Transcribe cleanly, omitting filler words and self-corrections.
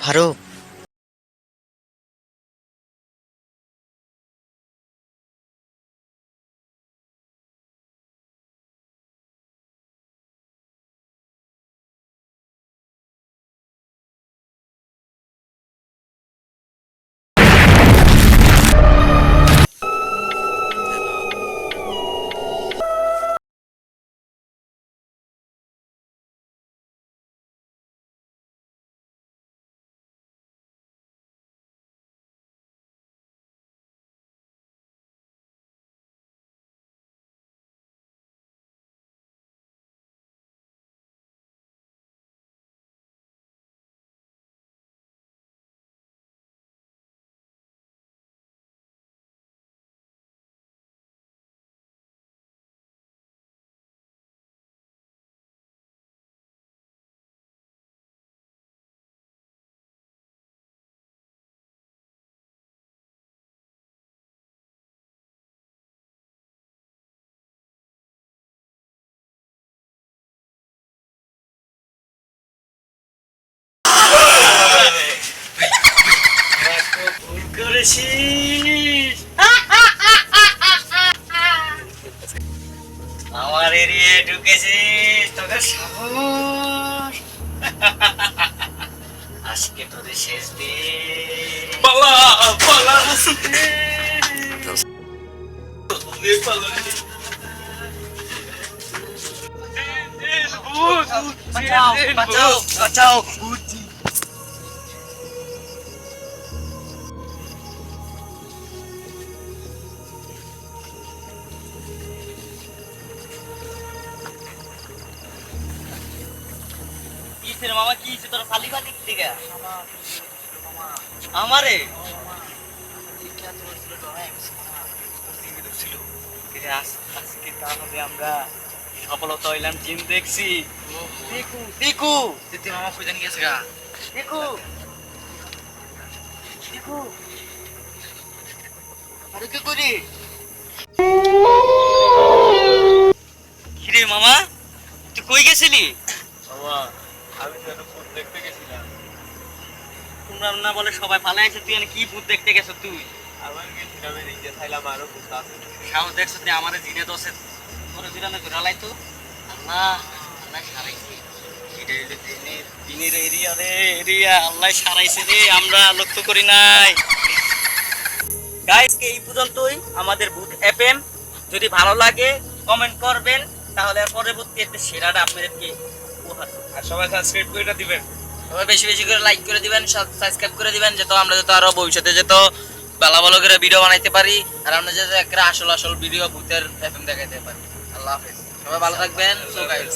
আরো ভুল করেছিস। আমার এরিয়ায় ঢুকেছিস, তোকে সাহস। আজকে তোদের শেষ দিন। পালা পালা বাঁচাও বাঁচাও বাঁচাও। কিসের মামা, কি হয়েছে তোর? খালি খালি দিকে আমারে আজকে তাহলে আমরা সফলতা হইলাম। জিম দেখছি। দেখু দেখু দিদি মামা কই জানি গেছে গা। দেখু দেখু আরে কি করি? কিরে মামা, তুই কই গেছিলি? মামা আমি তো ভূত দেখতে গেছিলাম। তোমরা না বলে সবাই পালাই আছে, তুই এনে কি ভূত দেখতে গেছ? তুই আমার গেছিলাম নিজে থাইলাম আরো ভূত আছে। সাহস দেখছ তুই আমারে জিনে দোষে তোরে জিরানে ঘুরালাই তো। আল্লাহ আল্লাহ সারাইছে। এটা হইলো দিনের এরিয়া রে, এরিয়া আল্লাহ সারাইছে রে, আমরা লক্ষ্য করি নাই। গাইস এই পর্যন্তই আমাদের ভূত এফএম। যদি ভালো লাগে কমেন্ট করবেন, তাহলে পরবর্তী একটা সেরাটা আপনাদেরকে উপহার দেব। আর সবাই সাবস্ক্রাইব করে দিবেন। সবাই বেশি বেশি করে লাইক করে দিবেন, সাবস্ক্রাইব করে দিবেন, যাতে আমরা যাতে আরো ভবিষ্যতে যেতে ভালো ভালো করে ভিডিও বানাইতে পারি, আর আমরা যাতে একটা আসল আসল ভিডিও ভূতের এফএম দেখাইতে পারি। আল্লাহ হাফেজ, সবাই ভালো থাকবেন। So guys